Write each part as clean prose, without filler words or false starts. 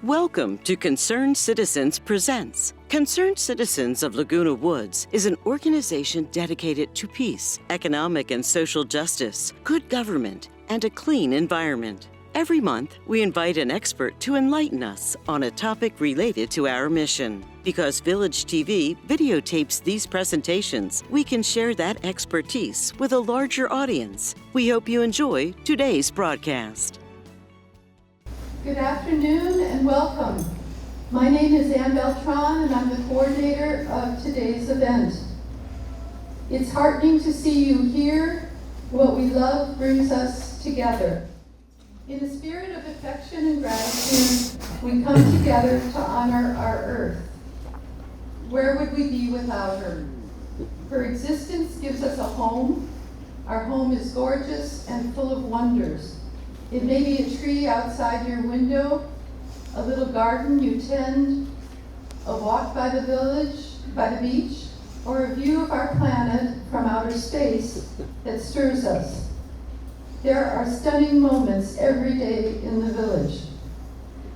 Welcome to Concerned Citizens Presents. Concerned Citizens of Laguna Woods is an organization dedicated to peace, economic and social justice, good government, and a clean environment. Every month, we invite an expert to enlighten us on a topic related to our mission. Because Village TV videotapes these presentations, we can share that expertise with a larger audience. We hope you enjoy today's broadcast. Good afternoon and welcome. My name is Ann Beltran and I'm the coordinator of today's event. It's heartening to see you here. What we love brings us together. In a spirit of affection and gratitude, we come together to honor our earth. Where would we be without her? Her existence gives us a home. Our home is gorgeous and full of wonders. It may be a tree outside your window, a little garden you tend, a walk by the village, by the beach, or a view of our planet from outer space that stirs us. There are stunning moments every day in the village.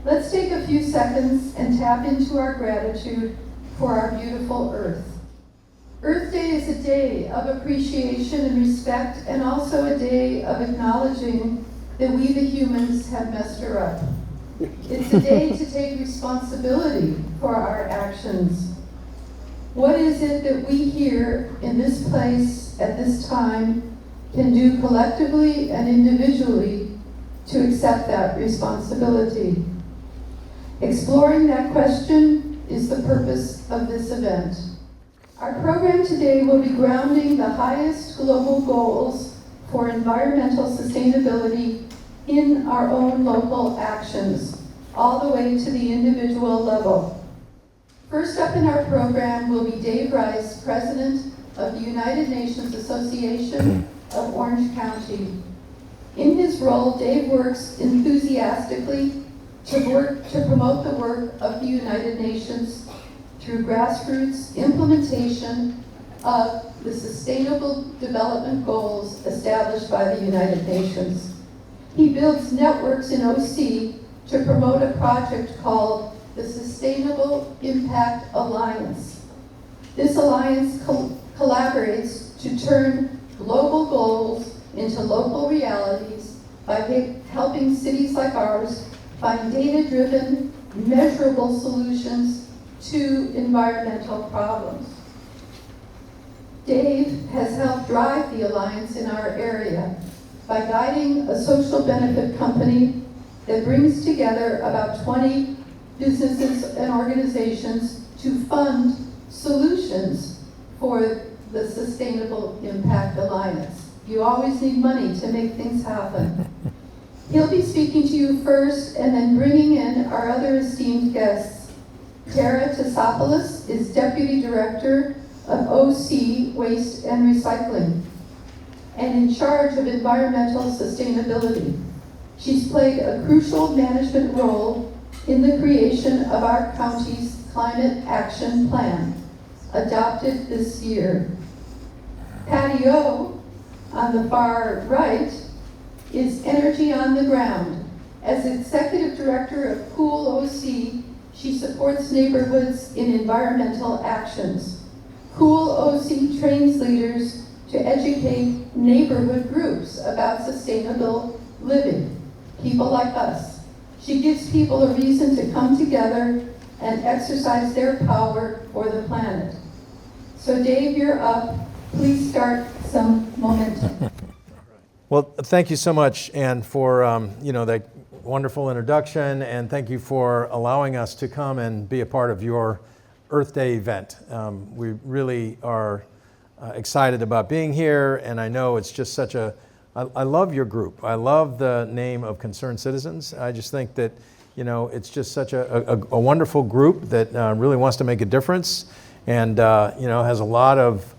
Let's take a few seconds and tap into our gratitude for our beautiful earth. Earth Day is a day of appreciation and respect, and also a day of acknowledging that we the humans have messed her up. It's a day to take responsibility for our actions. What is it that we here in this place at this time can do collectively and individually to accept that responsibility? Exploring that question is the purpose of this event. Our program today will be grounding the highest global goals for environmental sustainability in our own local actions, all the way to the individual level. First up in our program will be Dave Rice, President of the United Nations Association of Orange County. In his role, Dave works enthusiastically to promote the work of the United Nations through grassroots implementation of the Sustainable Development Goals established by the United Nations. He builds networks in OC to promote a project called the Sustainable Impact Alliance. This alliance collaborates to turn global goals into local realities by helping cities like ours find data-driven, measurable solutions to environmental problems. Dave has helped drive the alliance in our area by guiding a social benefit company that brings together about 20 businesses and organizations to fund solutions for the Sustainable Impact Alliance. You always need money to make things happen. He'll be speaking to you first and then bringing in our other esteemed guests. Tara Tassopoulos is Deputy Director of OC Waste and Recycling and in charge of environmental sustainability. She's played a crucial management role in the creation of our county's Climate Action Plan, adopted this year. Patty O, on the far right, is Energy on the Ground. As Executive Director of Cool OC, she supports neighborhoods in environmental actions. Cool OC trains leaders to educate neighborhood groups about sustainable living, people like us. She gives people a reason to come together and exercise their power for the planet. So Dave, you're up. Please start some momentum. Well, thank you so much, Ann, for that wonderful introduction, and thank you for allowing us to come and be a part of your Earth Day event. We really are excited about being here, and I know it's just I love your group. I love the name of Concerned Citizens. I just think that, it's just such a wonderful group that really wants to make a difference and, has a lot of,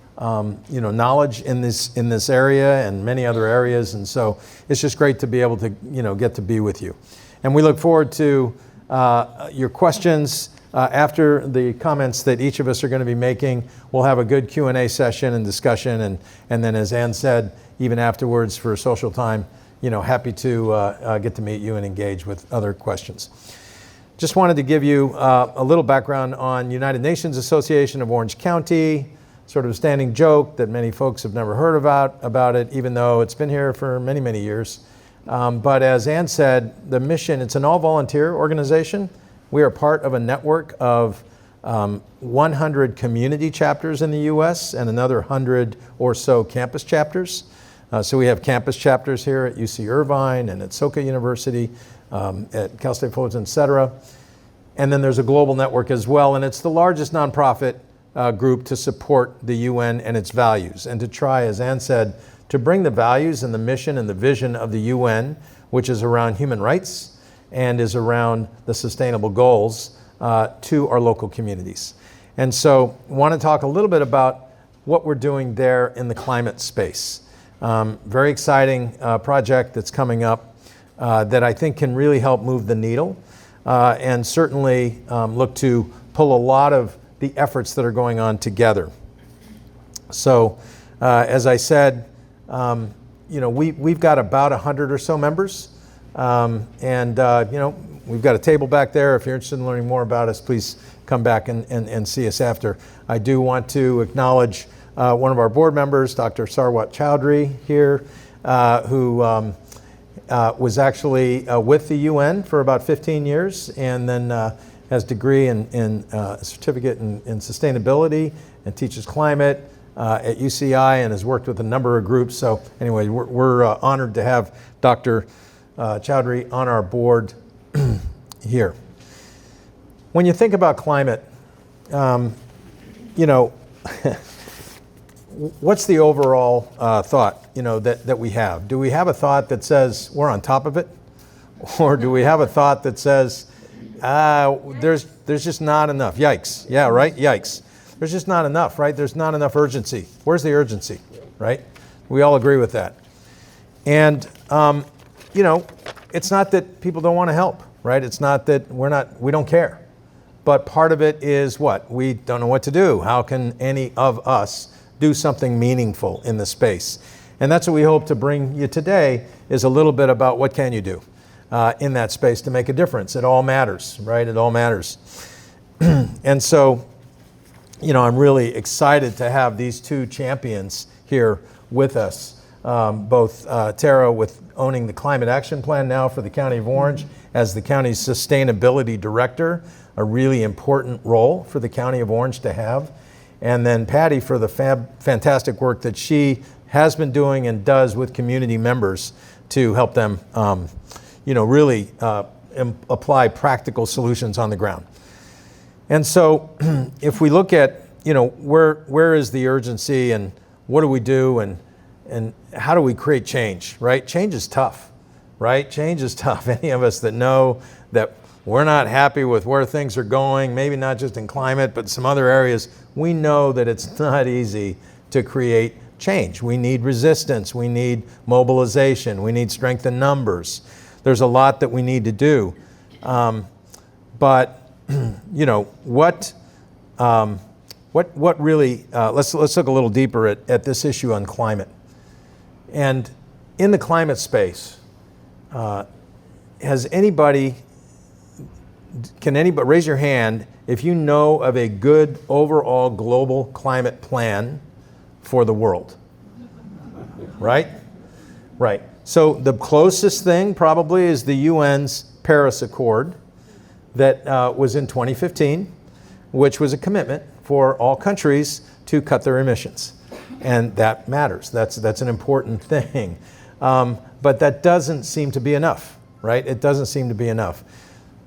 knowledge in this area and many other areas. And so it's just great to be able to, get to be with you. And we look forward to your questions. After the comments that each of us are going to be making, we'll have a good Q&A session and discussion, and then, as Ann said, even afterwards for social time, happy to get to meet you and engage with other questions. just wanted to give you a little background on United Nations Association of Orange County, sort of a standing joke that many folks have never heard about it, even though it's been here for many, many years. But as Ann said, the mission, it's an all-volunteer organization. We are part of a network of 100 community chapters in the US and another 100 or so campus chapters. So we have campus chapters here at UC Irvine and at Soka University, at Cal State Fullerton, et cetera. And then there's a global network as well, and it's the largest nonprofit group to support the UN and its values, and to try, as Ann said, to bring the values and the mission and the vision of the UN, which is around human rights and is around the sustainable goals, to our local communities. And so I want to talk a little bit about what we're doing there in the climate space. Very exciting project that's coming up that I think can really help move the needle and certainly look to pull a lot of the efforts that are going on together. So as I said, we've got about 100 or so members, we've got a table back there. If you're interested in learning more about us, please come back and see us after. I do want to acknowledge one of our board members, Dr. Sarwat Chowdhury here, who was actually with the UN for about 15 years, and then has a degree in certificate in sustainability and teaches climate at UCI and has worked with a number of groups. So anyway, we're honored to have Dr. Chowdhury on our board here. When you think about climate, what's the overall thought, that we have? Do we have a thought that says we're on top of it? Or do we have a thought that says, there's just not enough? Yikes. Yeah, right? Yikes. There's just not enough, right? There's not enough urgency. Where's the urgency, right? We all agree with that. And, it's not that people don't want to help, right? It's not that we don't care. But part of it is what? We don't know what to do. How can any of us do something meaningful in the space? And that's what we hope to bring you today, is a little bit about what can you do in that space to make a difference. It all matters, right? It all matters. And so, I'm really excited to have these two champions here with us. Both Tara with owning the Climate Action Plan now for the County of Orange as the county's sustainability director, a really important role for the County of Orange to have. And then Patty for the fantastic work that she has been doing and does with community members to help them, really apply practical solutions on the ground. And so if we look at, where is the urgency and what do we do and how do we create change, right? Change is tough, right? Change is tough. Any of us that know that we're not happy with where things are going, maybe not just in climate, but some other areas, we know that it's not easy to create change. We need resistance, we need mobilization, we need strength in numbers. There's a lot that we need to do. But what really, let's look a little deeper at this issue on climate. And in the climate space, has anybody, can anybody raise your hand if you know of a good overall global climate plan for the world? Right? Right. So the closest thing probably is the UN's Paris Accord that was in 2015, which was a commitment for all countries to cut their emissions. And that matters. That's an important thing. But that doesn't seem to be enough, right? It doesn't seem to be enough.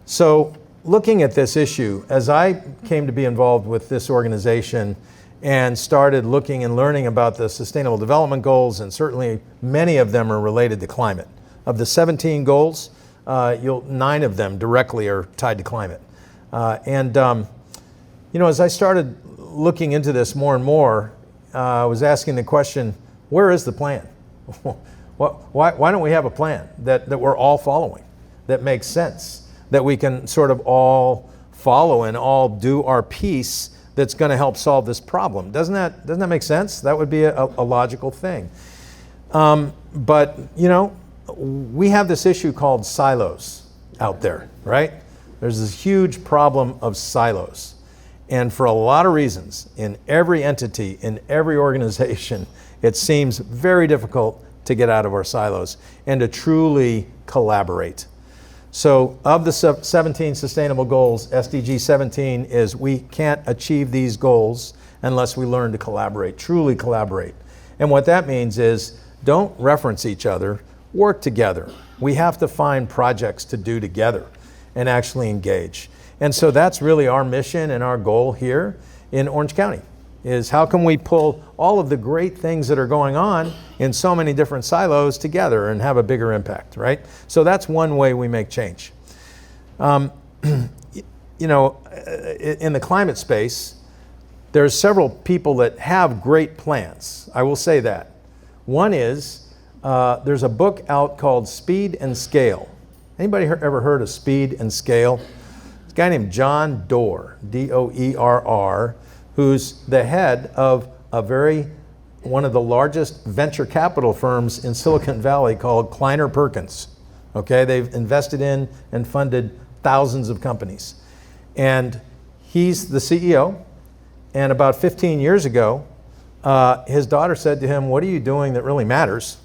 So looking at this issue, as I came to be involved with this organization and started looking and learning about the Sustainable Development Goals, and certainly many of them are related to climate. Of the 17 goals, 9 of them directly are tied to climate. As I started looking into this more and more, I was asking the question, where is the plan? Why don't we have a plan that we're all following, that makes sense, that we can sort of all follow and all do our piece that's going to help solve this problem? Doesn't that make sense? That would be a logical thing. But we have this issue called silos out there, right? there's this huge problem of silos. And for a lot of reasons, in every entity, in every organization, it seems very difficult to get out of our silos and to truly collaborate. So of the 17 sustainable goals, SDG 17 is we can't achieve these goals unless we learn to collaborate, truly collaborate. And what that means is don't reference each other, work together. We have to find projects to do together and actually engage. And so that's really our mission and our goal here in Orange County, is how can we pull all of the great things that are going on in so many different silos together and have a bigger impact, right? So that's one way we make change. You know, in the climate space, there's several people that have great plans. I will say that. One is, there's a book out called Speed and Scale. Anybody ever heard of Speed and Scale? It's a guy named John Doerr, D-O-E-R-R, who's the head of one of the largest venture capital firms in Silicon Valley called Kleiner Perkins. Okay, they've invested in and funded thousands of companies. And he's the CEO. And about 15 years ago, his daughter said to him, "What are you doing that really matters?"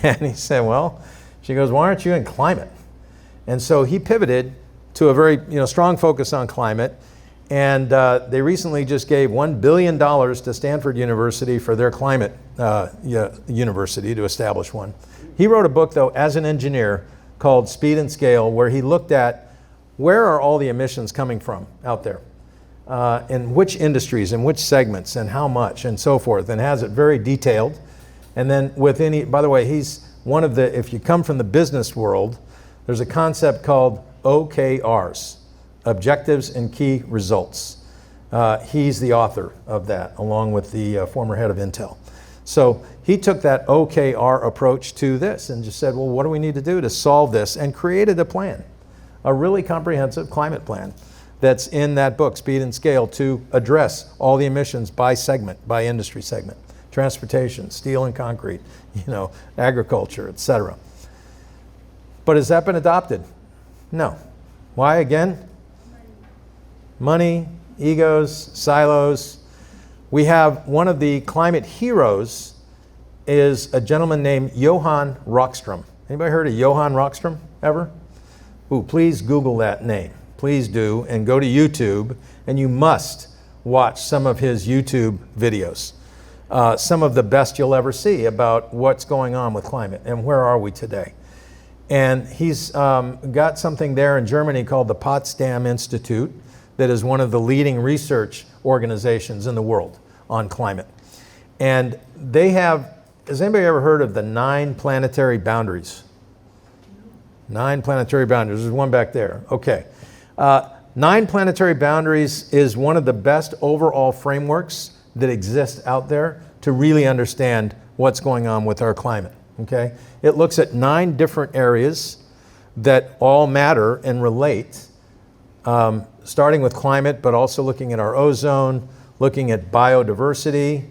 And he said, well, she goes, "Why aren't you in climate?" And so he pivoted to a very strong focus on climate. And they recently just gave $1 billion to Stanford University for their climate university to establish one. He wrote a book, though, as an engineer called Speed and Scale, where he looked at where are all the emissions coming from out there, in which industries, in which segments, and how much, and so forth, and has it very detailed. And then by the way, he's one of the, if you come from the business world, there's a concept called OKRs, Objectives and Key Results. He's the author of that, along with the former head of Intel. So he took that OKR approach to this and just said, well, what do we need to do to solve this? And created a plan, a really comprehensive climate plan that's in that book, Speed and Scale, to address all the emissions by segment, by industry segment. Transportation, steel and concrete, agriculture, etc. But has that been adopted? No. Why again? Money, egos, silos. We have one of the climate heroes is a gentleman named Johan Rockström. Anybody heard of Johan Rockström ever? Ooh, please Google that name. Please do, and go to YouTube, and you must watch some of his YouTube videos. Some of the best you'll ever see about what's going on with climate and where are we today. And he's got something there in Germany called the Potsdam Institute that is one of the leading research organizations in the world on climate. And they have, has anybody ever heard of the 9 planetary boundaries? 9 planetary boundaries, there's one back there, okay. 9 planetary boundaries is one of the best overall frameworks that exist out there to really understand what's going on with our climate, okay? It looks at 9 different areas that all matter and relate, starting with climate, but also looking at our ozone, looking at biodiversity,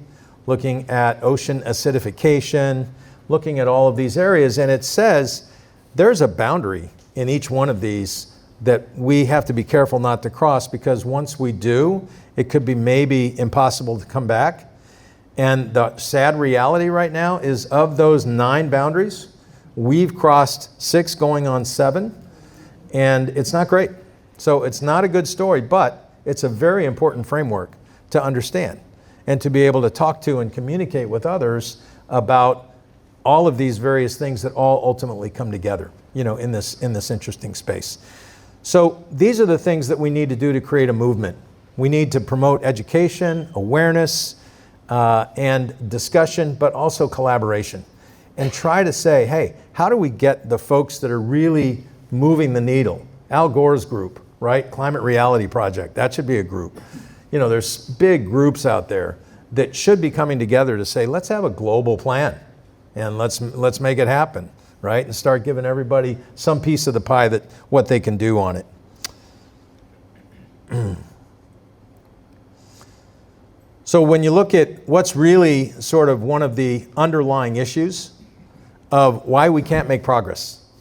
looking at ocean acidification, looking at all of these areas, and it says there's a boundary in each one of these that we have to be careful not to cross, because once we do, it could be maybe impossible to come back. And the sad reality right now is of those 9 boundaries, we've crossed 6 going on 7, and it's not great. So it's not a good story, but it's a very important framework to understand and to be able to talk to and communicate with others about all of these various things that all ultimately come together, in this interesting space. So these are the things that we need to do to create a movement. We need to promote education, awareness, and discussion, but also collaboration. And try to say, hey, how do we get the folks that are really moving the needle? Al Gore's group, right? Climate Reality Project, that should be a group. There's big groups out there that should be coming together to say, let's have a global plan and let's make it happen. Right? And start giving everybody some piece of the pie that what they can do on it. So when you look at what's really sort of one of the underlying issues of why we can't make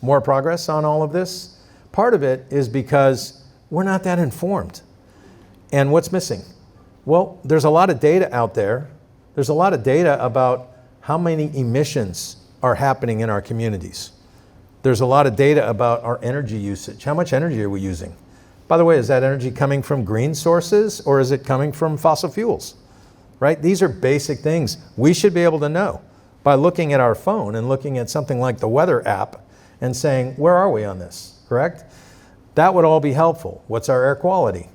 more progress on all of this, Part of it is because we're not that informed. And what's missing? Well, there's a lot of data out there. There's a lot of data about how many emissions are happening in our communities. There's a lot of data about our energy usage. How much energy are we using? By the way, is that energy coming from green sources or is it coming from fossil fuels? Right? These are basic things we should be able to know by looking at our phone and looking at something like the weather app and saying, where are we on this, correct? That would all be helpful. What's our air quality?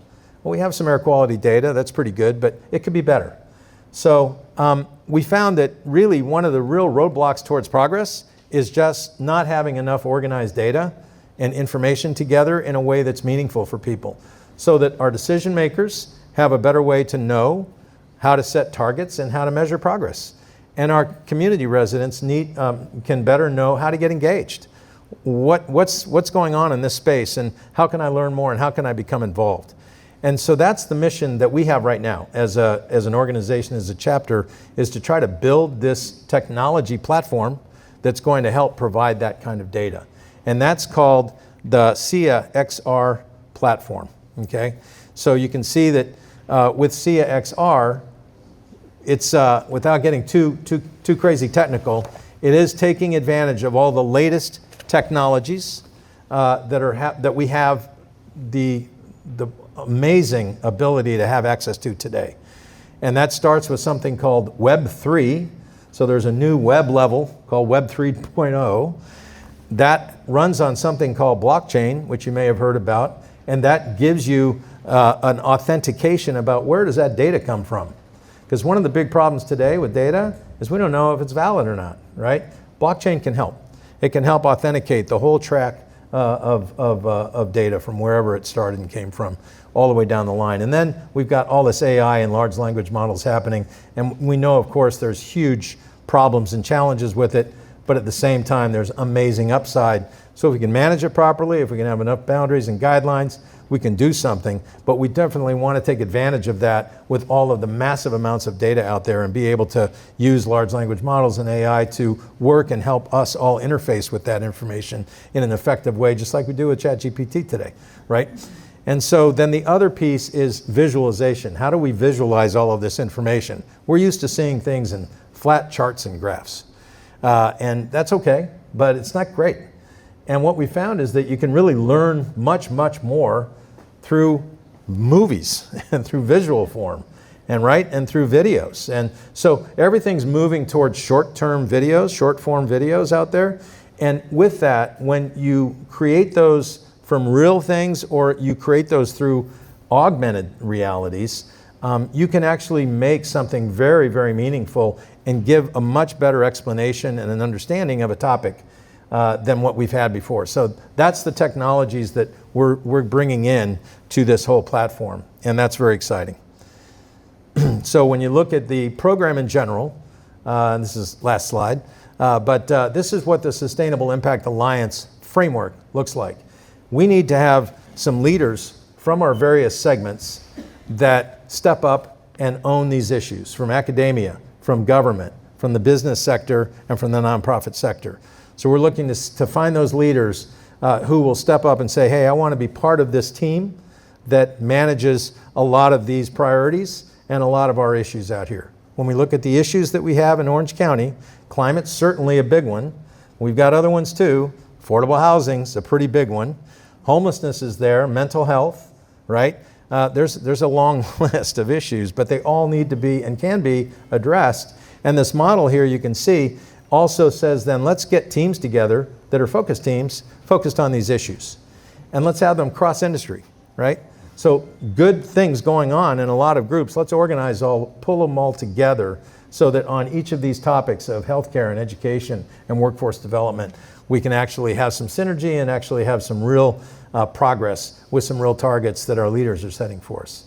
Well, we have some air quality data, that's pretty good, but it could be better. So we found that really one of the real roadblocks towards progress is just not having enough organized data and information together in a way that's meaningful for people, so that our decision makers have a better way to know how to set targets and how to measure progress. And our community residents can better know how to get engaged. What's going on in this space, and how can I learn more, and how can I become involved? And so that's the mission that we have right now as an organization, as a chapter, is to try to build this technology platform that's going to help provide that kind of data. And that's called the SIA XR platform, okay? So you can see that with SIA XR, it's, without getting too crazy technical, it is taking advantage of all the latest technologies that we have the amazing ability to have access to today. And that starts with something called Web 3. So there's a new web level called Web 3.0 that runs on something called blockchain, which you may have heard about, and that gives you an authentication about where does that data come from. Because one of the big problems today with data is we don't know if it's valid or not, right? Blockchain can help. It can help authenticate the whole track of data from wherever it started and came from, all the way down the line. And then we've got all this AI and large language models happening, and we know, of course, there's huge problems and challenges with it, but at the same time, there's amazing upside. So if we can manage it properly, if we can have enough boundaries and guidelines, we can do something, but we definitely want to take advantage of that with all of the massive amounts of data out there and be able to use large language models and AI to work and help us all interface with that information in an effective way, just like we do with ChatGPT today, right? And so then the other piece is visualization. How do we visualize all of this information? We're used to seeing things in flat charts and graphs, and that's okay, but it's not great. And what we found is that you can really learn much, much more through movies and through visual form and through videos. And so everything's moving towards short-term videos, short-form videos out there. And with that, when you create those from real things or you create those through augmented realities, you can actually make something very, very meaningful and give a much better explanation and an understanding of a topic than what we've had before. So that's the technologies that we're bringing in to this whole platform, and that's very exciting. So when you look at the program in general, and this is last slide, but this is what the Sustainable Impact Alliance framework looks like. We need to have some leaders from our various segments that step up and own these issues, from academia, from government, from the business sector, and from the nonprofit sector. So we're looking to find those leaders who will step up and say, hey, I want to be part of this team that manages a lot of these priorities and a lot of our issues out here. When we look at the issues that we have in Orange County, climate's certainly a big one. We've got other ones too. Affordable housing's a pretty big one. Homelessness is there, mental health, right? There's a long list of issues, but they all need to be and can be addressed. And this model here you can see also says then let's get teams together that are focused teams focused on these issues. And let's have them cross-industry, right? So good things going on in a lot of groups. Let's organize pull them all together so that on each of these topics of healthcare and education and workforce development, we can actually have some synergy and actually have some real progress with some real targets that our leaders are setting for us.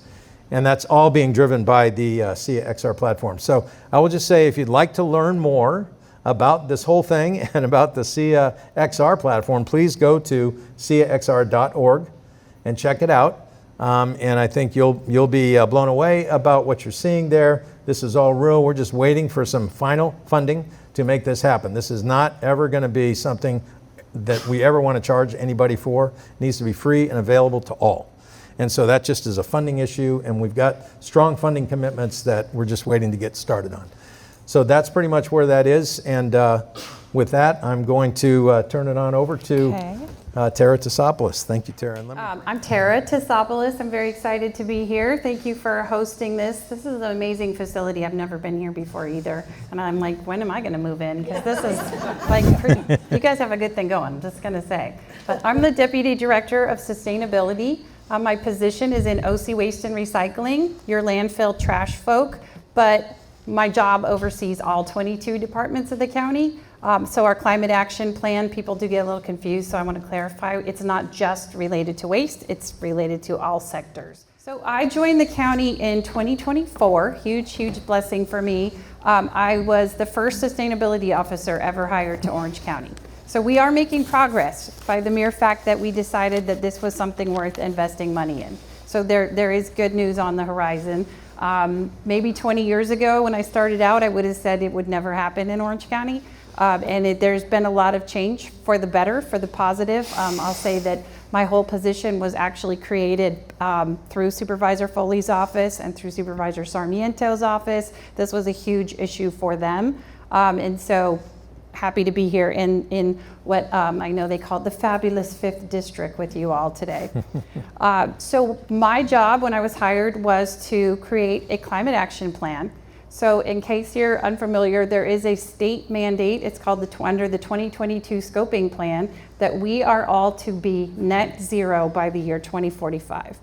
And that's all being driven by the SIA XR platform. So I will just say, if you'd like to learn more about this whole thing and about the SIA XR platform, please go to siaxr.org and check it out. And I think you'll be blown away about what you're seeing there. This is all real. We're just waiting for some final funding to make this happen. This is not ever going to be something that we ever want to charge anybody for. It needs to be free and available to all. And so that just is a funding issue, and we've got strong funding commitments that we're just waiting to get started on. So that's pretty much where that is. And with that, I'm going to turn it on over to Tara Tesopoulos. Thank you, Tara. And I'm Tara Tesopoulos. I'm very excited to be here. Thank you for hosting this. This is an amazing facility. I've never been here before either. And I'm like, when am I going to move in? Because this is like pretty, you guys have a good thing going, I'm just going to say. But I'm the Deputy Director of Sustainability. My position is in OC Waste and Recycling, your landfill trash folk, but my job oversees all 22 departments of the county. So our climate action plan, people do get a little confused, so I want to clarify, it's not just related to waste, it's related to all sectors. So I joined the county in 2024, huge blessing for me. I was the first sustainability officer ever hired to Orange County. So we are making progress by the mere fact that we decided that this was something worth investing money in. So there is good news on the horizon. Maybe 20 years ago when I started out, I would have said it would never happen in Orange County. There's been a lot of change for the better, for the positive. I'll say that my whole position was actually created through Supervisor Foley's office and through Supervisor Sarmiento's office. This was a huge issue for them. And so happy to be here in what I know they call the fabulous 5th District with you all today. So my job when I was hired was to create a climate action plan. So in case you're unfamiliar, there is a state mandate, it's called under the 2022 scoping plan, that we are all to be net zero by the year 2045.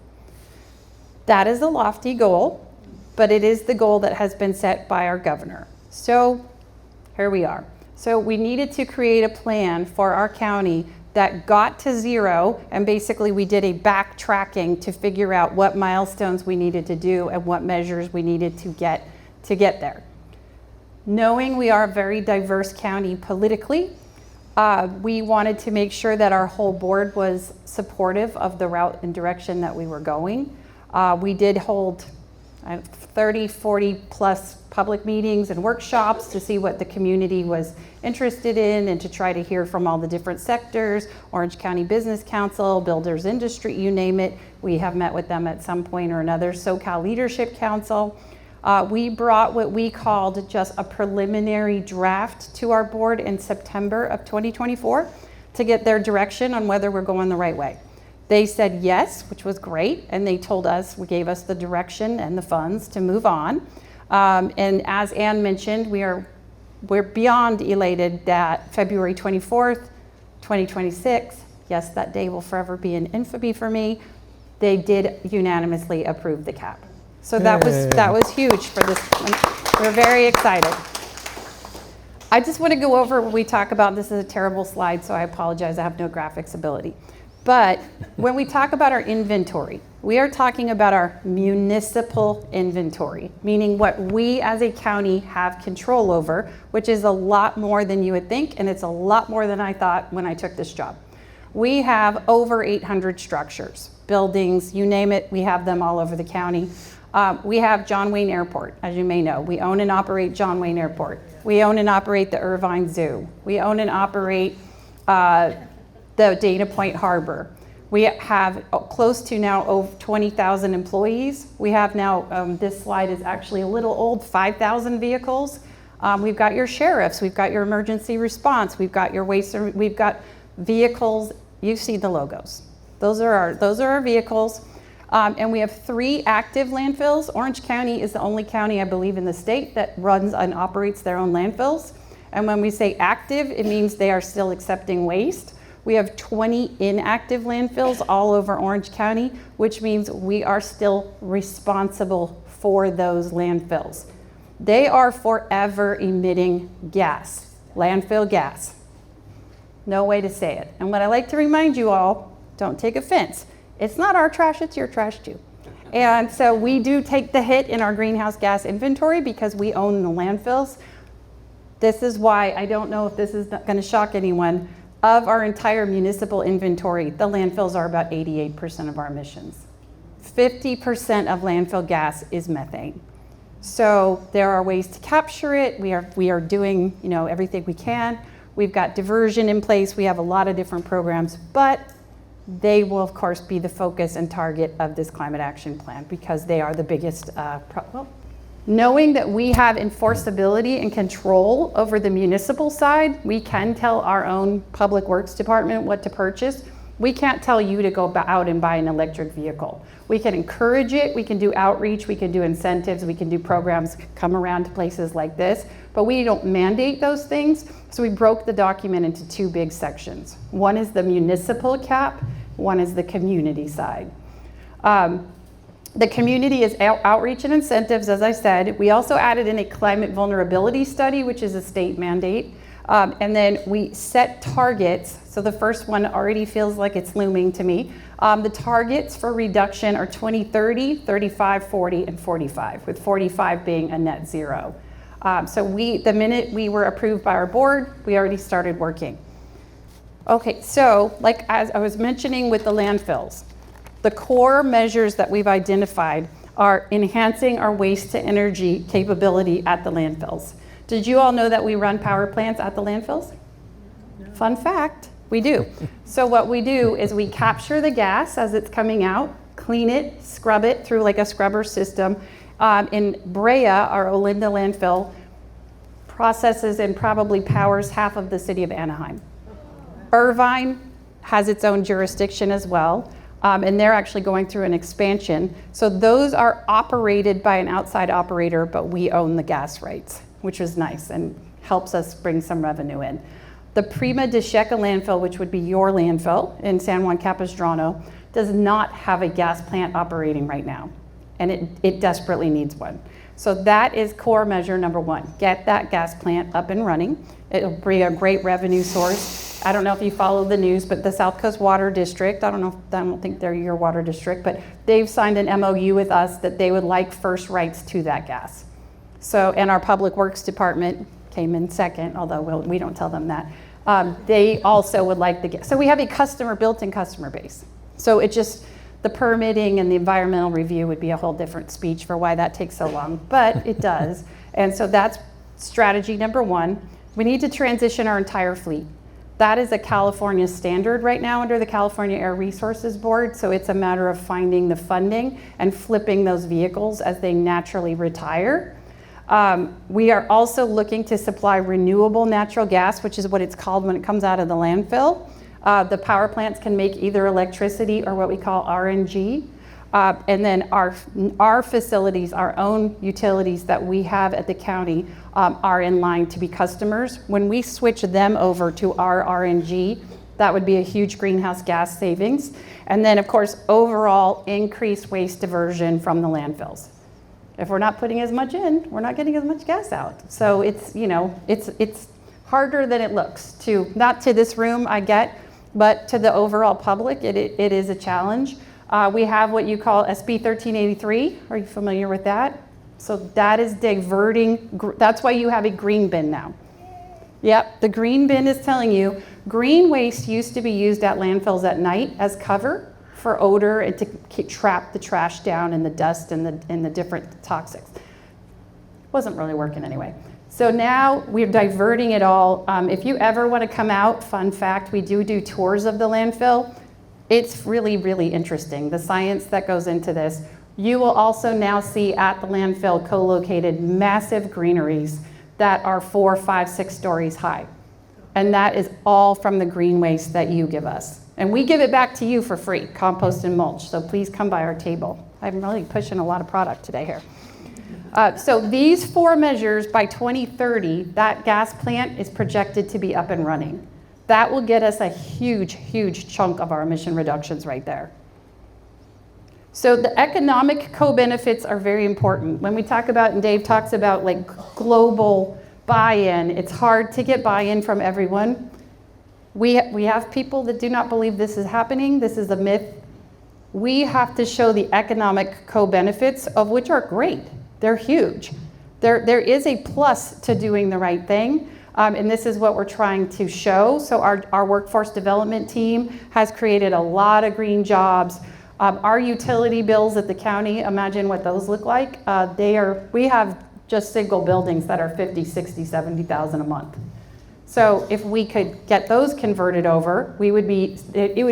That is a lofty goal, but it is the goal that has been set by our governor. So here we are. So we needed to create a plan for our county that got to zero, and basically we did a backtracking to figure out what milestones we needed to do and what measures we needed to get there. Knowing we are a very diverse county politically, we wanted to make sure that our whole board was supportive of the route and direction that we were going. We did hold 30, 40 plus public meetings and workshops to see what the community was interested in and to try to hear from all the different sectors, Orange County Business Council, Builders Industry, you name it. We have met with them at some point or another, SoCal Leadership Council. We brought what we called just a preliminary draft to our board in September of 2024 to get their direction on whether we're going the right way. They said yes, which was great, and they told us, gave us the direction and the funds to move on. And as Ann mentioned, we're beyond elated that February 24th, 2026, yes, that day will forever be in infamy for me, they did unanimously approve the cap. So that was huge for this. We're very excited. I just want to go over what we talk about. This is a terrible slide, so I apologize. I have no graphics ability. But when we talk about our inventory, we are talking about our municipal inventory, meaning what we as a county have control over, which is a lot more than you would think, and it's a lot more than I thought when I took this job. We have over 800 structures, buildings, you name it, we have them all over the county. We have John Wayne Airport, as you may know. We own and operate John Wayne Airport. We own and operate the Irvine Zoo. We own and operate the Dana Point Harbor. We have close to now over 20,000 employees. We have now, this slide is actually a little old, 5,000 vehicles. We've got your sheriffs, we've got your emergency response, we've got your waste, we've got vehicles, you see the logos. Those are our vehicles. And we have 3 active landfills. Orange County is the only county, I believe, in the state that runs and operates their own landfills. And when we say active, it means they are still accepting waste. We have 20 inactive landfills all over Orange County, which means we are still responsible for those landfills. They are forever emitting gas, landfill gas. No way to say it. And what I like to remind you all, don't take offense. It's not our trash, it's your trash too. And so we do take the hit in our greenhouse gas inventory because we own the landfills. This is why, I don't know if this is going to shock anyone, of our entire municipal inventory, the landfills are about 88% of our emissions. 50% of landfill gas is methane. So there are ways to capture it. We are doing everything we can. We've got diversion in place. We have a lot of different programs, but they will, of course, be the focus and target of this climate action plan because they are the biggest knowing that we have enforceability and control over the municipal side, we can tell our own public works department what to purchase. We can't tell you to go out and buy an electric vehicle. We can encourage it, we can do outreach, we can do incentives, we can do programs, come around to places like this, but we don't mandate those things. So we broke the document into two big sections. One is the municipal cap, one is the community side. The community is outreach and incentives, as I said. We also added in a climate vulnerability study, which is a state mandate. And then we set targets. So the first one already feels like it's looming to me. The targets for reduction are 2030, 35, 40, and 45, with 45 being a net zero. So the minute we were approved by our board, we already started working. Okay, so like as I was mentioning with the landfills, the core measures that we've identified are enhancing our waste to energy capability at the landfills. Did you all know that we run power plants at the landfills? No. Fun fact, we do. So what we do is we capture the gas as it's coming out, clean it, scrub it through like a scrubber system. In Brea, our Olinda landfill, processes and probably powers half of the city of Anaheim. Irvine has its own jurisdiction as well. And they're actually going through an expansion. So those are operated by an outside operator, but we own the gas rights, which is nice and helps us bring some revenue in. The Prima de Checa landfill, which would be your landfill in San Juan Capistrano, does not have a gas plant operating right now. And it desperately needs one. So that is core measure number one. Get that gas plant up and running. It'll bring a great revenue source. I don't know if you follow the news, but the South Coast Water District, I don't think they're your water district, but they've signed an MOU with us that they would like first rights to that gas. So, and our Public Works Department came in second, although we don't tell them that. They also would like the gas. So we have a built-in customer base. So it just, the permitting and the environmental review would be a whole different speech for why that takes so long, but it does. And so that's strategy number one. We need to transition our entire fleet. That is a California standard right now under the California Air Resources Board, so it's a matter of finding the funding and flipping those vehicles as they naturally retire. We are also looking to supply renewable natural gas, which is what it's called when it comes out of the landfill. The power plants can make either electricity or what we call RNG. And then our facilities, our own utilities that we have at the county are in line to be customers. When we switch them over to our RNG, that would be a huge greenhouse gas savings. And then of course, overall increased waste diversion from the landfills. If we're not putting as much in, we're not getting as much gas out. So it's, it's harder than it looks not to this room, I get, but to the overall public, it is a challenge. We have what you call SB 1383. Are you familiar with that? So that is diverting, that's why you have a green bin now. Yep, the green bin is telling you green waste used to be used at landfills at night as cover for odor and to trap the trash down and the dust and the different toxics. Wasn't really working anyway. So now we're diverting it all. If you ever want to come out, fun fact, we do tours of the landfill. It's really, really interesting, the science that goes into this. You will also now see at the landfill co-located massive greeneries that are 4, 5, 6 stories high. And that is all from the green waste that you give us. And we give it back to you for free, compost and mulch. So please come by our table. I'm really pushing a lot of product today here. So these 4 measures by 2030, that gas plant is projected to be up and running. That will get us a huge, huge chunk of our emission reductions right there. So the economic co-benefits are very important. When we talk about, and Dave talks about like global buy-in, it's hard to get buy-in from everyone. We have people that do not believe this is happening. This is a myth. We have to show the economic co-benefits, of which are great. They're huge. There is a plus to doing the right thing. And this is what we're trying to show. So our workforce development team has created a lot of green jobs. Our utility bills at the county, imagine what those look like. We have just single buildings that are 50, 60, 70,000 a month. So if we could get those converted over, it would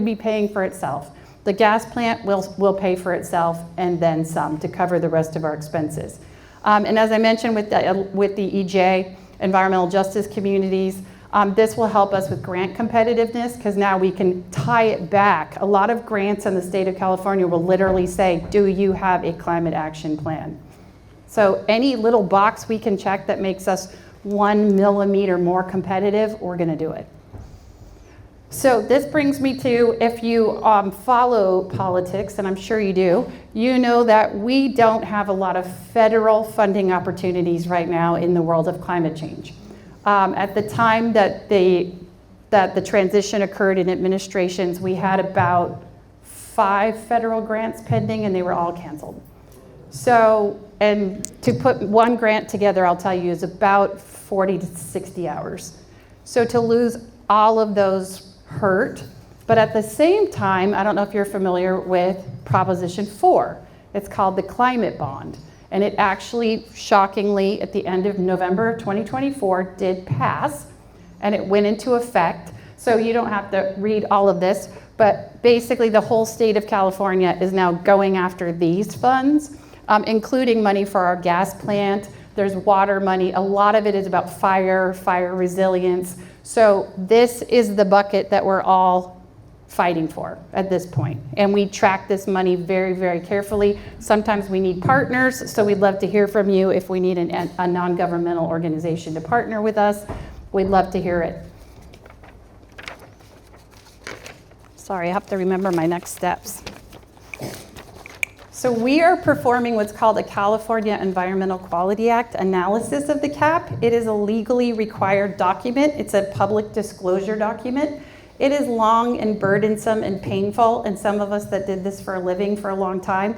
be paying for itself. The gas plant will pay for itself and then some to cover the rest of our expenses. And as I mentioned with the EJ, environmental justice communities, this will help us with grant competitiveness because now we can tie it back. A lot of grants in the state of California will literally say, do you have a climate action plan? So any little box we can check that makes us 1 millimeter more competitive, we're gonna do it. So this brings me to, if you follow politics, and I'm sure you do, you know that we don't have a lot of federal funding opportunities right now in the world of climate change. At the time that the transition occurred in administrations, we had about 5 federal grants pending and they were all canceled. So, and to put one grant together, I'll tell you, is about 40 to 60 hours. So to lose all of those hurt, but at the same time, I don't know if you're familiar with Proposition 4. It's called the climate bond. And it actually, shockingly, at the end of November 2024, did pass, and it went into effect. So you don't have to read all of this, but basically the whole state of California is now going after these funds, including money for our gas plant. There's water money. A lot of it is about fire resilience. So this is the bucket that we're all fighting for at this point. And we track this money very, very carefully. Sometimes we need partners, so we'd love to hear from you if we need a non-governmental organization to partner with us. We'd love to hear it. Sorry, I have to remember my next steps. So we are performing what's called a California Environmental Quality Act analysis of the CAP. It is a legally required document. It's a public disclosure document. It is long and burdensome and painful, and some of us that did this for a living for a long time,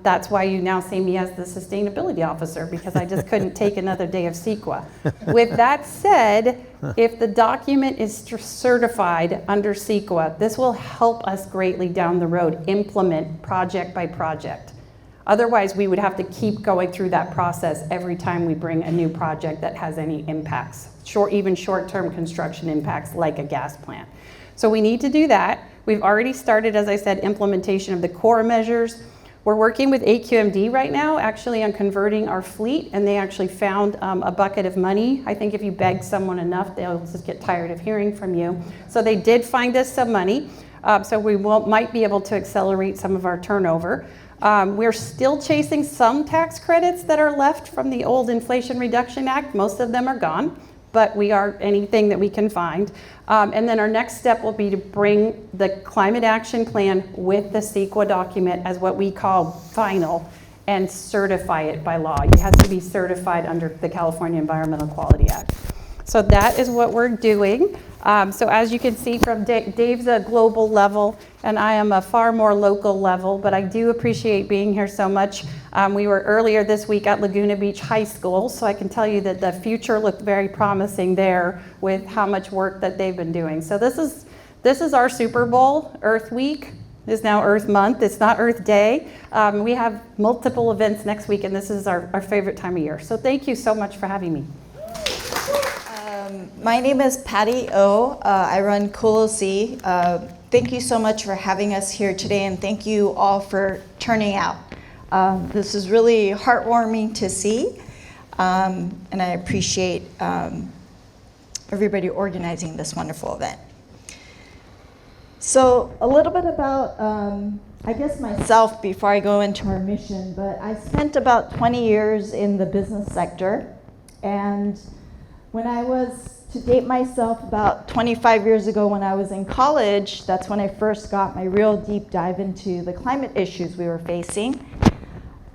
that's why you now see me as the sustainability officer, because I just couldn't take another day of CEQA. With that said, if the document is certified under CEQA, this will help us greatly down the road implement project by project. Otherwise, we would have to keep going through that process every time we bring a new project that has any impacts, even short-term construction impacts like a gas plant. So we need to do that. We've already started, as I said, implementation of the core measures. We're working with AQMD right now, actually on converting our fleet, and they actually found a bucket of money. I think if you beg someone enough, they'll just get tired of hearing from you. So they did find us some money, so we might be able to accelerate some of our turnover. We're still chasing some tax credits that are left from the old Inflation Reduction Act. Most of them are gone, but we are anything that we can find. And then our next step will be to bring the climate action plan with the CEQA document as what we call final and certify it by law. It has to be certified under the California Environmental Quality Act. So that is what we're doing. So as you can see from Dave's a global level and I am a far more local level, but I do appreciate being here so much. We were earlier this week at Laguna Beach High School, so I can tell you that the future looked very promising there with how much work that they've been doing. So this is our Super Bowl. Earth Week is now Earth Month. It's not Earth Day. We have multiple events next week, and this is our favorite time of year. So thank you so much for having me. My name is Patty O. I run CoolOC. Thank you so much for having us here today, and thank you all for turning out. This is really heartwarming to see, and I appreciate everybody organizing this wonderful event. So a little bit about, I guess, myself before I go into our mission, but I spent about 20 years in the business sector, and when I was, to date myself, about 25 years ago when I was in college, that's when I first got my real deep dive into the climate issues we were facing.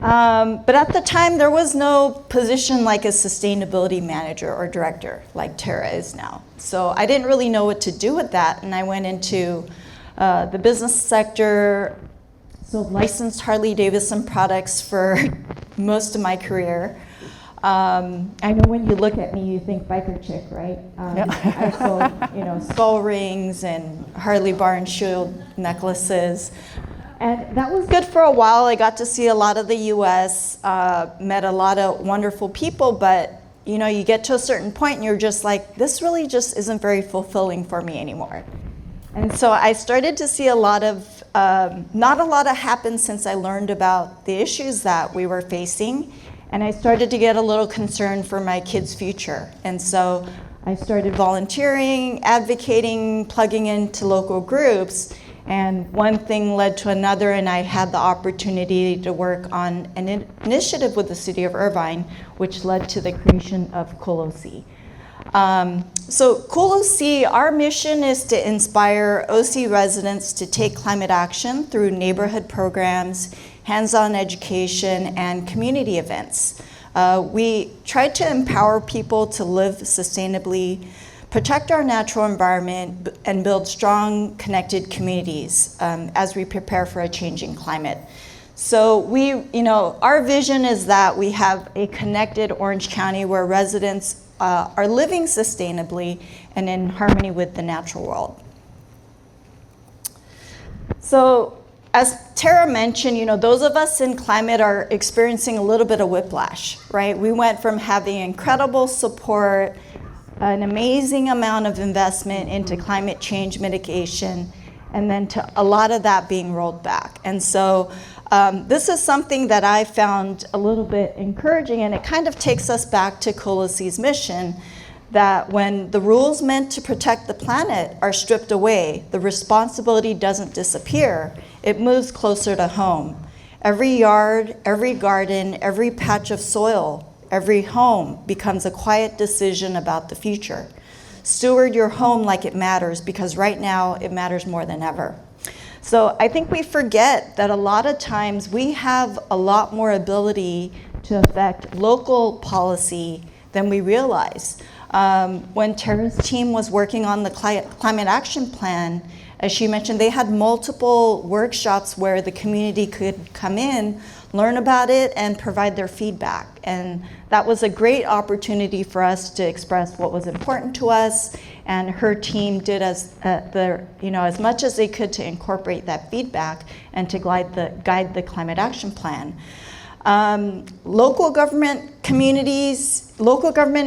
But at the time, there was no position like a sustainability manager or director like Tara is now. So I didn't really know what to do with that, and I went into the business sector, sold licensed Harley-Davidson products for most of my career. I know when you look at me, you think biker chick, right? I sold, skull rings and Harley bar and shield necklaces. And that was good for a while. I got to see a lot of the U.S., met a lot of wonderful people, but, you get to a certain point and you're just like, this really just isn't very fulfilling for me anymore. And so I started to see not a lot of happened since I learned about the issues that we were facing. And I started to get a little concerned for my kids' future. And so I started volunteering, advocating, plugging into local groups. And one thing led to another, and I had the opportunity to work on an initiative with the city of Irvine, which led to the creation of Cool OC. So Cool OC, our mission is to inspire OC residents to take climate action through neighborhood programs, hands-on education, and community events. We try to empower people to live sustainably, protect our natural environment, and build strong, connected communities as we prepare for a changing climate. So our vision is that we have a connected Orange County where residents are living sustainably and in harmony with the natural world. So, as Tara mentioned, those of us in climate are experiencing a little bit of whiplash, right? We went from having incredible support, an amazing amount of investment into climate change mitigation, and then to a lot of that being rolled back. And so this is something that I found a little bit encouraging, and it kind of takes us back to Cool OC's mission, that when the rules meant to protect the planet are stripped away, the responsibility doesn't disappear, it moves closer to home. Every yard, every garden, every patch of soil, every home becomes a quiet decision about the future. Steward your home like it matters, because right now it matters more than ever. So I think we forget that a lot of times we have a lot more ability to affect local policy than we realize. When Tara's team was working on the climate action plan, as she mentioned, they had multiple workshops where the community could come in, learn about it, and provide their feedback. And that was a great opportunity for us to express what was important to us. And her team did as much as they could to incorporate that feedback and to guide the climate action plan. Local government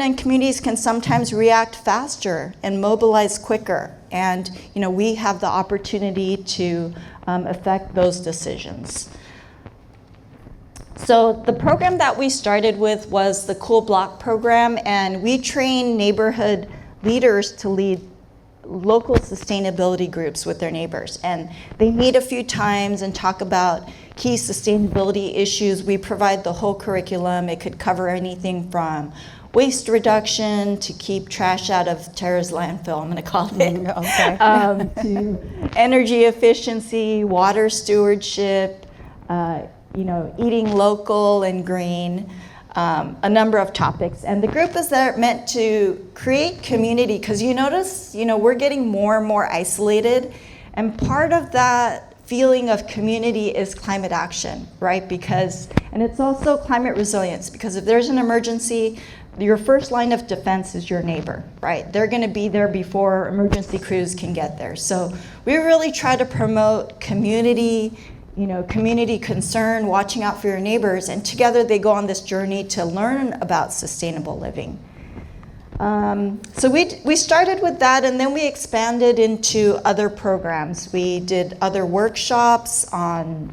and communities can sometimes react faster and mobilize quicker. And we have the opportunity to affect those decisions. So the program that we started with was the Cool Block program, and we train neighborhood leaders to lead local sustainability groups with their neighbors. And they meet a few times and talk about key sustainability issues. We provide the whole curriculum. It could cover anything from waste reduction to keep trash out of Tara's landfill, I'm going to call it, Okay. to energy efficiency, water stewardship, eating local and green, a number of topics. And the group is there meant to create community, because you notice, we're getting more and more isolated. And part of that feeling of community is climate action, right? And it's also climate resilience, because if there's an emergency, your first line of defense is your neighbor, right? They're going to be there before emergency crews can get there. So we really try to promote community, community concern, watching out for your neighbors, and together they go on this journey to learn about sustainable living. So we started with that, and then we expanded into other programs. We did other workshops on,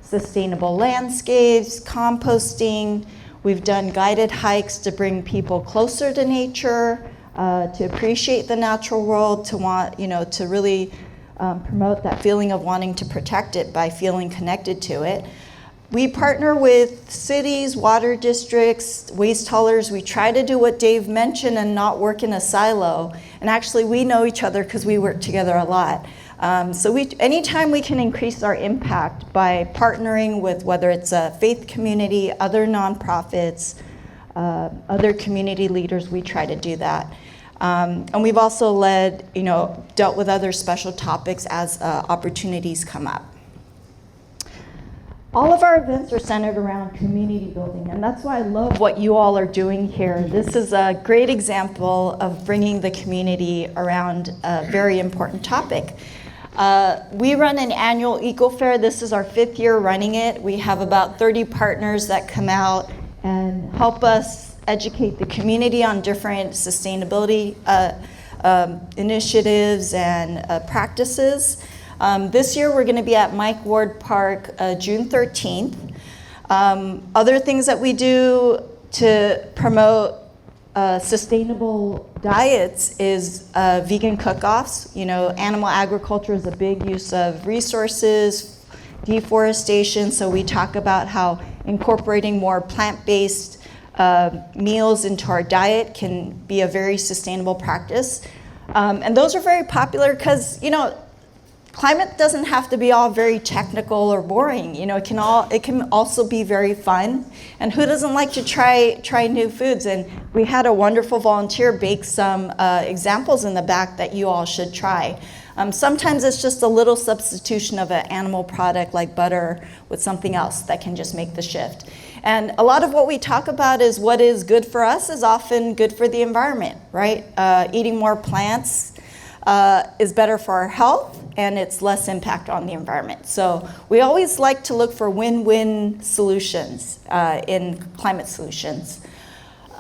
sustainable landscapes, composting. We've done guided hikes to bring people closer to nature, to appreciate the natural world, to really promote that feeling of wanting to protect it by feeling connected to it. We partner with cities, water districts, waste haulers. We try to do what Dave mentioned and not work in a silo. And actually, we know each other because we work together a lot. So anytime we can increase our impact by partnering with, whether it's a faith community, other nonprofits, other community leaders, we try to do that. And we've also dealt with other special topics as opportunities come up. All of our events are centered around community building, and that's why I love what you all are doing here. This is a great example of bringing the community around a very important topic. We run an annual eco fair. This is our 5th year running it. We have about 30 partners that come out and help us educate the community on different sustainability initiatives and practices. This year we're going to be at Mike Ward Park June 13th. Other things that we do to promote sustainable diets is vegan cook-offs. You know, animal agriculture is a big use of resources, deforestation, so we talk about how incorporating more plant-based meals into our diet can be a very sustainable practice. And those are very popular because, you know, climate doesn't have to be all very technical or boring. You know, it can also be very fun. And who doesn't like to try new foods? And we had a wonderful volunteer bake some examples in the back that you all should try. Sometimes it's just a little substitution of an animal product like butter with something else that can just make the shift. And a lot of what we talk about is what is good for us is often good for the environment, right? Eating more plants is better for our health, and it's less impact on the environment. So we always like to look for win-win solutions in climate solutions.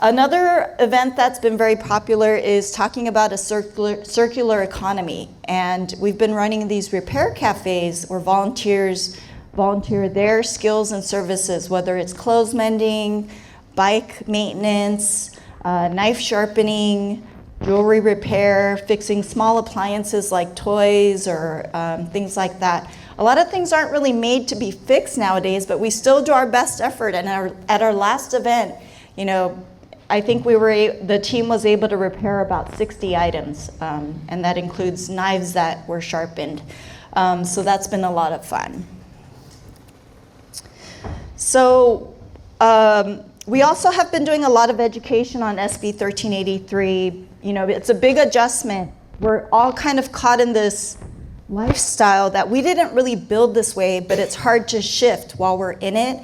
Another event that's been very popular is talking about a circular economy. And we've been running these repair cafes where volunteers volunteer their skills and services, whether it's clothes mending, bike maintenance, knife sharpening, jewelry repair, fixing small appliances like toys or things like that. A lot of things aren't really made to be fixed nowadays, but we still do our best effort. And at our last event, you know, I think the team was able to repair about 60 items, and that includes knives that were sharpened. So that's been a lot of fun. So we also have been doing a lot of education on SB 1383. You know, it's a big adjustment. We're all kind of caught in this lifestyle that we didn't really build this way, but it's hard to shift while we're in it.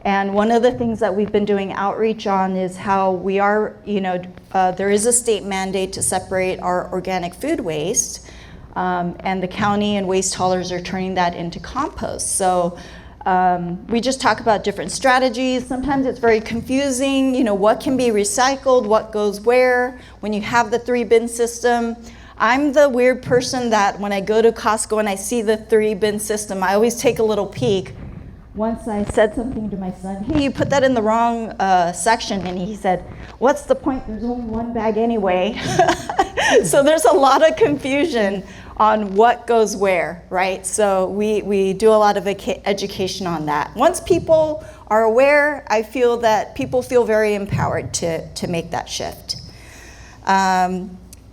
And one of the things that we've been doing outreach on is how we are, you know, there is a state mandate to separate our organic food waste, and the county and waste haulers are turning that into compost. So we just talk about different strategies. Sometimes it's very confusing, you know, what can be recycled, what goes where. When you have the 3-bin system, I'm the weird person that when I go to Costco and I see the 3-bin system, I always take a little peek. Once I said something to my son, hey, you put that in the wrong section, and he said, what's the point? There's only one bag anyway. So there's a lot of confusion on what goes where, right? So we do a lot of education on that. Once people are aware, I feel that people feel very empowered to make that shift.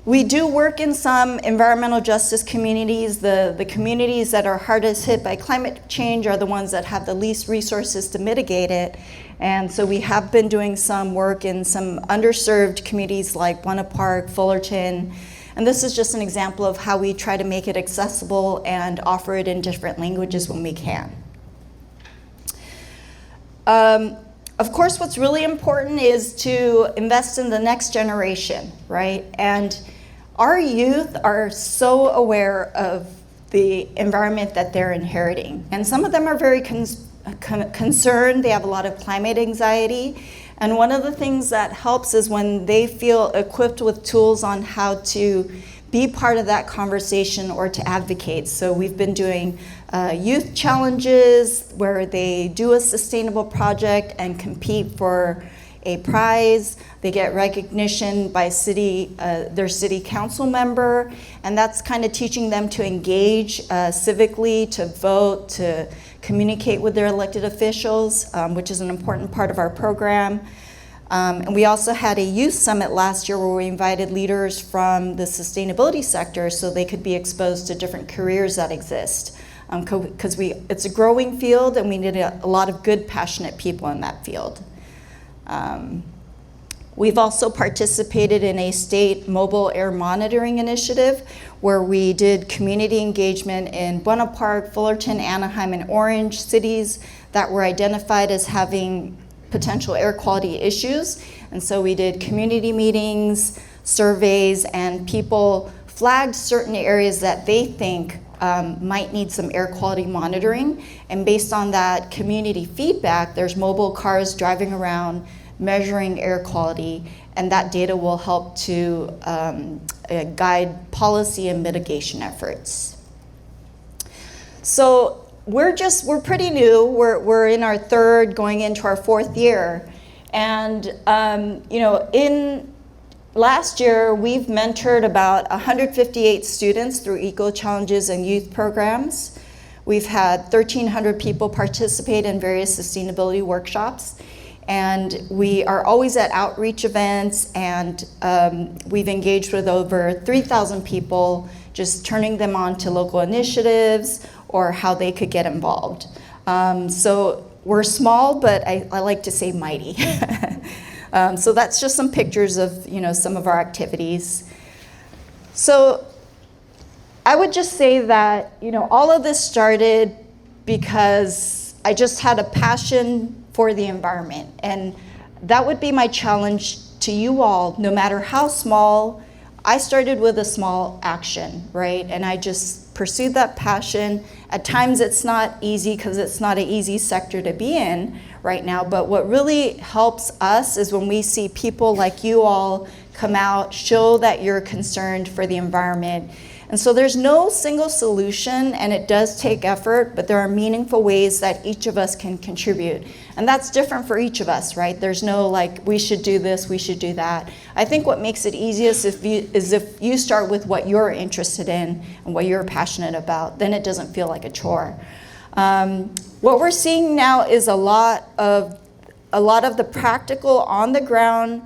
We do work in some environmental justice communities. The communities that are hardest hit by climate change are the ones that have the least resources to mitigate it. And so we have been doing some work in some underserved communities like Buena Park, Fullerton. And this is just an example of how we try to make it accessible and offer it in different languages when we can. Of course, what's really important is to invest in the next generation, right? And our youth are so aware of the environment that they're inheriting. And some of them are very concerned. They have a lot of climate anxiety. And one of the things that helps is when they feel equipped with tools on how to be part of that conversation or to advocate. So we've been doing youth challenges where they do a sustainable project and compete for a prize. They get recognition by their city council member, and that's kind of teaching them to engage civically, to vote, to communicate with their elected officials, which is an important part of our program. And we also had a youth summit last year where we invited leaders from the sustainability sector so they could be exposed to different careers that exist. Because it's a growing field and we need a lot of good, passionate people in that field. We've also participated in a state mobile air monitoring initiative where we did community engagement in Buena Park, Fullerton, Anaheim, and Orange cities that were identified as having potential air quality issues. And so we did community meetings, surveys, and people flagged certain areas that they think might need some air quality monitoring. And based on that community feedback, there's mobile cars driving around measuring air quality, and that data will help to guide policy and mitigation efforts. So we're pretty new. We're in our third, going into our fourth year. And in last year, we've mentored about 158 students through eco challenges and youth programs. We've had 1,300 people participate in various sustainability workshops. And we are always at outreach events, and we've engaged with over 3,000 people, just turning them on to local initiatives or how they could get involved. So we're small, but I like to say mighty. So that's just some pictures of some of our activities. So I would just say that all of this started because I just had a passion for the environment, and that would be my challenge to you all. No matter how small, I started with a small action, right? And I just pursued that passion. At times it's not easy because it's not an easy sector to be in right now, but what really helps us is when we see people like you all come out, show that you're concerned for the environment. And so there's no single solution, and it does take effort, but there are meaningful ways that each of us can contribute. And that's different for each of us, right? There's no like, we should do this, we should do that. I think what makes it easiest is if you start with what you're interested in and what you're passionate about, then it doesn't feel like a chore. What we're seeing now is a lot of the practical on the ground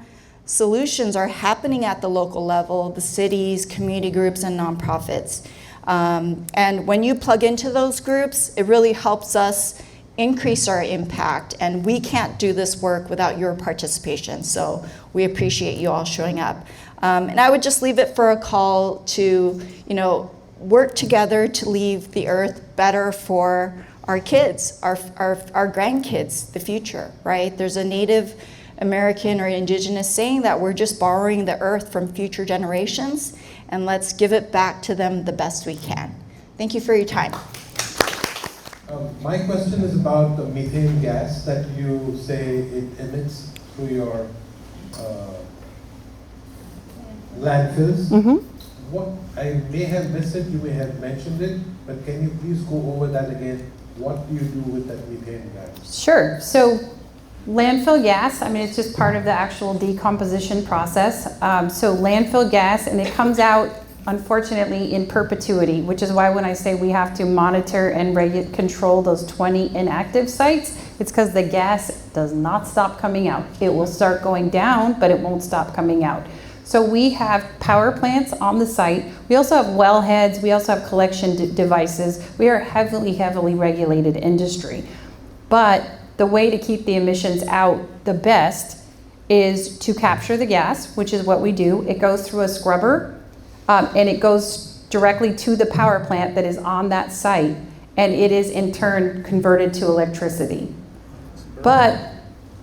solutions are happening at the local level, the cities, community groups, and nonprofits. And when you plug into those groups, it really helps us increase our impact. And we can't do this work without your participation. So we appreciate you all showing up. And I would just leave it for a call to, work together to leave the earth better for our kids, our grandkids, the future, right? There's a Native American or indigenous saying that we're just borrowing the earth from future generations, and let's give it back to them the best we can. Thank you for your time. My question is about the methane gas that you say it emits through your landfills. Mm-hmm. What I may have missed it, you may have mentioned it, but can you please go over that again? What do you do with that methane gas? Sure. So landfill gas, it's just part of the actual decomposition process. So landfill gas, and it comes out, unfortunately, in perpetuity, which is why when I say we have to monitor and control those 20 inactive sites, it's because the gas does not stop coming out. It will start going down, but it won't stop coming out. So we have power plants on the site. We also have wellheads. We also have collection devices. We are a heavily regulated industry. But the way to keep the emissions out the best is to capture the gas, which is what we do. It goes through a scrubber, and it goes directly to the power plant that is on that site, and it is in turn converted to electricity. But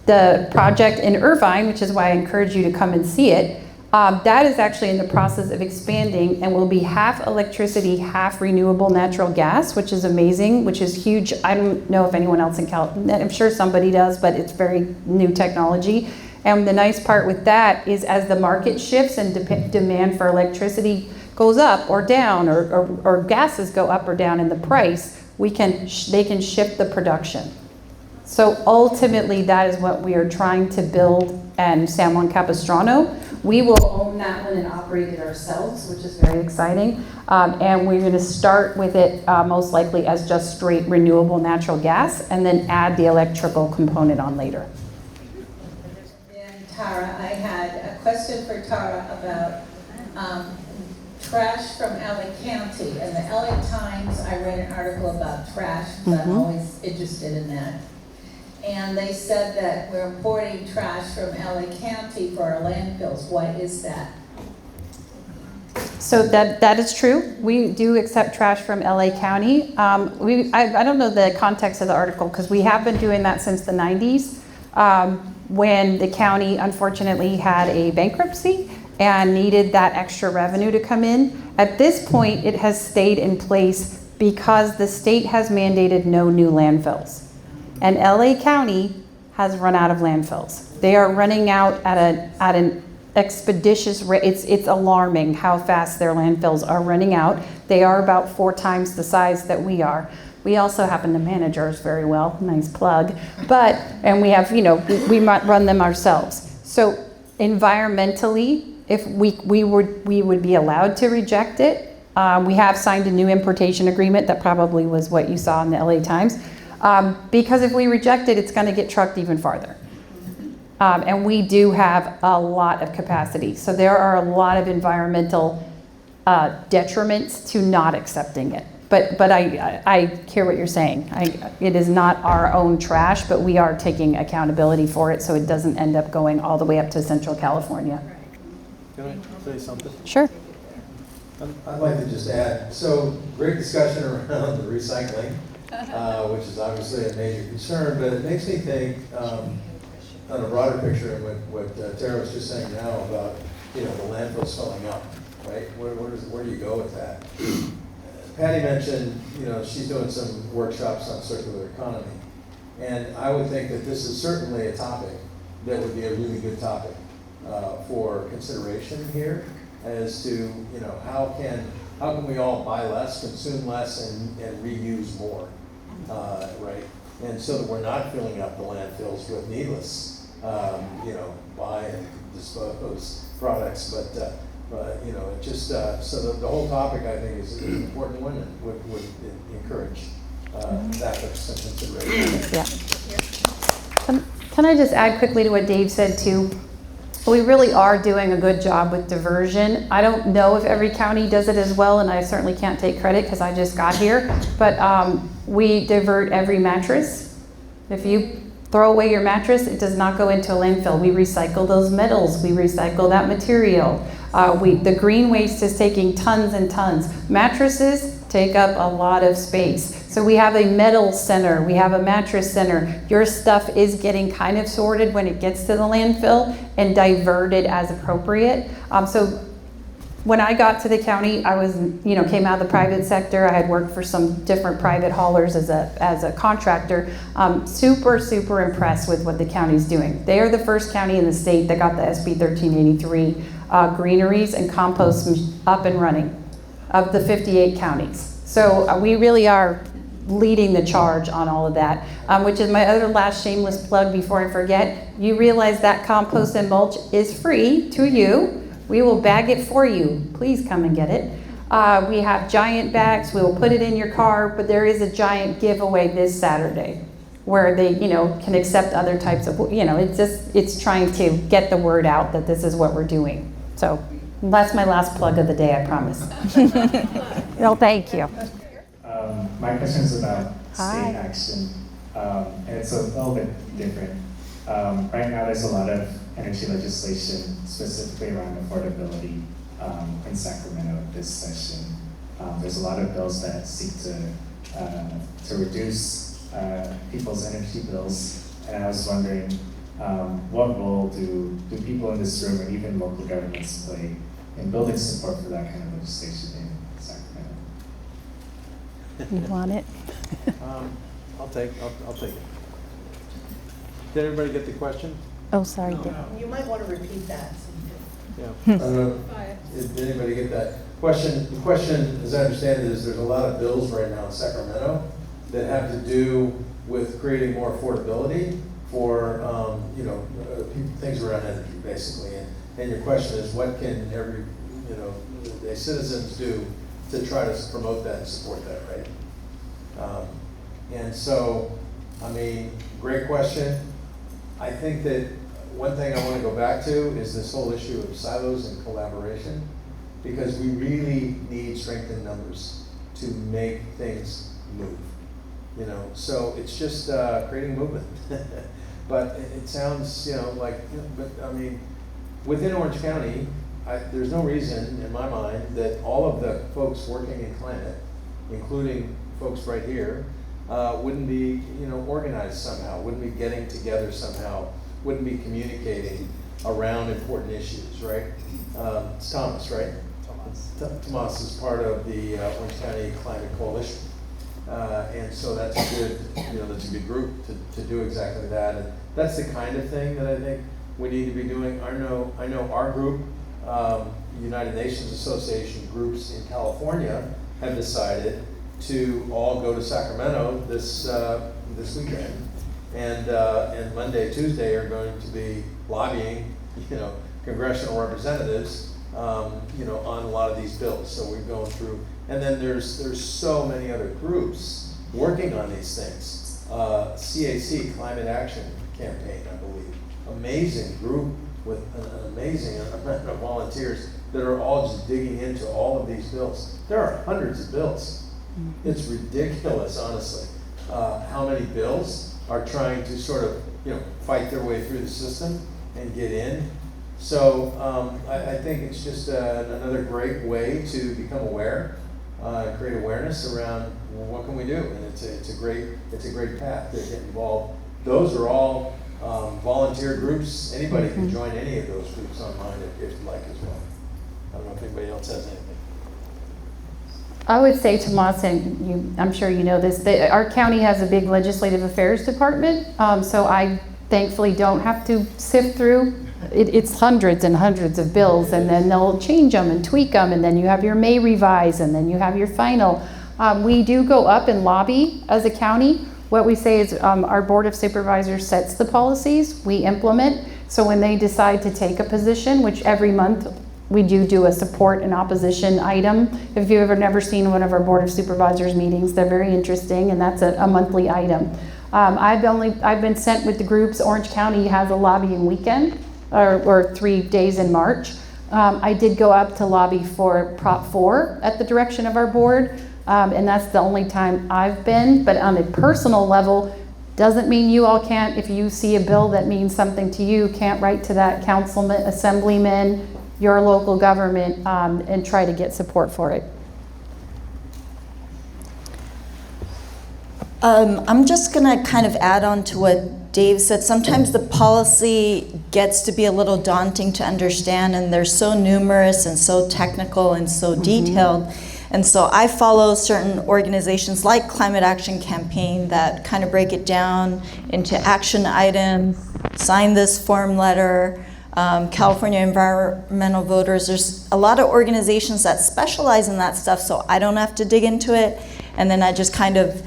the project in Irvine, which is why I encourage you to come and see it, that is actually in the process of expanding and will be half electricity, half renewable natural gas, which is amazing, which is huge. I don't know if anyone else in California, I'm sure somebody does, but it's very new technology. And the nice part with that is as the market shifts and demand for electricity goes up or down, or gases go up or down in the price, they can shift the production. So ultimately, that is what we are trying to build in San Juan Capistrano. We will own that one and operate it ourselves, which is very exciting. And we're going to start with it most likely as just straight renewable natural gas, and then add the electrical component on later. And Tara, I had a question for Tara about trash from LA County. In the LA Times, I read an article about trash, because I'm always interested in that. And they said that we're importing trash from LA County for our landfills. Why is that? So that is true. We do accept trash from LA County. I don't know the context of the article, because we have been doing that since the 90s, when the county unfortunately had a bankruptcy and needed that extra revenue to come in. At this point, it has stayed in place because the state has mandated no new landfills. And LA County has run out of landfills. They are running out at an expeditious rate. It's alarming how fast their landfills are running out. They are about 4 times the size that we are. We also happen to manage ours very well, nice plug. And we have, we might run them ourselves. So environmentally, if we would be allowed to reject it. We have signed a new importation agreement that probably was what you saw in the LA Times. Because if we reject it, it's gonna get trucked even farther. And we do have a lot of capacity. So there are a lot of environmental detriments to not accepting it. But I hear what you're saying. It is not our own trash, but we are taking accountability for it so it doesn't end up going all the way up to Central California. Can I say something? Sure. I'd like to just add, so great discussion around the recycling, which is obviously a major concern, but it makes me think on a broader picture, and what Tara was just saying now about, the landfills filling up, right? Where do you go with that? Patty mentioned, she's doing some workshops on circular economy. And I would think that this is certainly a topic that would be a really good topic for consideration here as to, how can we all buy less, consume less, and reuse more, right? And so that we're not filling up the landfills with needless, buy and dispose products, but it just, so the whole topic, I think, is an important one and would encourage that for some consideration. Yeah. Can I just add quickly to what Dave said too? We really are doing a good job with diversion. I don't know if every county does it as well, and I certainly can't take credit because I just got here, but we divert every mattress. If you throw away your mattress, it does not go into a landfill. We recycle those metals, we recycle that material. The green waste is taking tons and tons. Mattresses take up a lot of space. So we have a metal center, we have a mattress center. Your stuff is getting kind of sorted when it gets to the landfill and diverted as appropriate. So when I got to the county, I was, came out of the private sector. I had worked for some different private haulers as a contractor. Super impressed with what the county's doing. They are the first county in the state that got the SB 1383 greeneries and compost up and running of the 58 counties. So we really are leading the charge on all of that, which is my other last shameless plug before I forget. You realize that compost and mulch is free to you. We will bag it for you. Please come and get it. We have giant bags. We will put it in your car, but there is a giant giveaway this Saturday where they, can accept other types of, it's trying to get the word out that this is what we're doing. So that's my last plug of the day, I promise. Well, thank you. My question is about state action, and it's a little bit different. Right now, there's a lot of energy legislation specifically around affordability in Sacramento this session. There's a lot of bills that seek to reduce people's energy bills, and I was wondering what role do people in this room and even local governments play in building support for that kind of legislation in Sacramento? You want it? I'll take it. Did everybody get the question? Oh, sorry. You might want to repeat that. Yeah. I don't know. Did anybody get that question? The question, as I understand it, is there's a lot of bills right now in Sacramento that have to do with creating more affordability for things around energy, basically. And your question is, what can the citizens do to try to promote that and support that, right? And so, great question. I think that one thing I want to go back to is this whole issue of silos and collaboration, because we really need strength in numbers to make things move. So it's just creating movement. But it sounds, within Orange County, there's no reason in my mind that all of the folks working in climate, including folks right here, wouldn't be, organized somehow, wouldn't be getting together somehow, wouldn't be communicating around important issues, right? It's Thomas, right? Thomas is part of the Orange County Climate Coalition. And so that's a good, that's a good group to do exactly that. And that's the kind of thing that I think we need to be doing. I know our group, United Nations Association groups in California, have decided to all go to Sacramento this weekend, and Monday, Tuesday are going to be lobbying, congressional representatives, on a lot of these bills. So we're going through, and then there's so many other groups working on these things. CAC, Climate Action Campaign, I believe, amazing group with an amazing amount of volunteers that are all just digging into all of these bills. There are hundreds of bills. It's ridiculous, honestly, how many bills are trying to sort of, fight their way through the system and get in. So I think it's just another great way to become aware, create awareness around what can we do, and it's a great path to get involved. Those are all volunteer groups. Anybody can join any of those groups online if you'd like as well. I don't know if anybody else has anything. I would say, Tomas, and I'm sure you know this, that our county has a big legislative affairs department, so I thankfully don't have to sift through. It's hundreds and hundreds of bills, and then they'll change them and tweak them, and then you have your May revise, and then you have your final. We do go up and lobby as a county. What we say is our Board of Supervisors sets the policies, we implement. So when they decide to take a position, which every month we do a support and opposition item. If you've ever never seen one of our Board of Supervisors meetings, they're very interesting, and that's a monthly item. I've been sent with the groups. Orange County has a lobbying weekend, or 3 days in March. I did go up to lobby for Prop 4 at the direction of our board, and that's the only time I've been. But on a personal level, doesn't mean you all can't, if you see a bill that means something to you, can't write to that councilman, assemblyman, your local government, and try to get support for it. I'm just going to kind of add on to what Dave said. Sometimes the policy gets to be a little daunting to understand, and they're so numerous and so technical and so detailed. And so I follow certain organizations like Climate Action Campaign that kind of break it down into action items, sign this form letter, California Environmental Voters. There's a lot of organizations that specialize in that stuff, so I don't have to dig into it. And then I just kind of,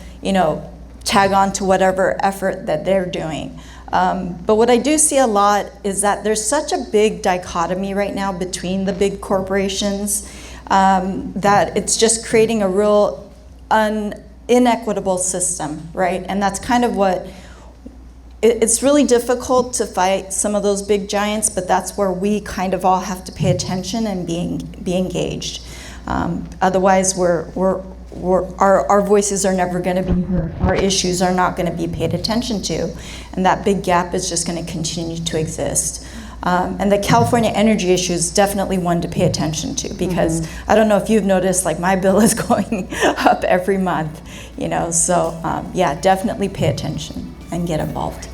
tag on to whatever effort that they're doing. But what I do see a lot is that there's such a big dichotomy right now between the big corporations that it's just creating a real inequitable system, right? And that's kind of what, it's really difficult to fight some of those big giants, but that's where we kind of all have to pay attention and be engaged. Otherwise, our voices are never going to be heard. Our issues are not going to be paid attention to, and that big gap is just going to continue to exist. And the California energy issue is definitely one to pay attention to, because I don't know if you've noticed, like my bill is going up every month, so yeah, definitely pay attention and get involved.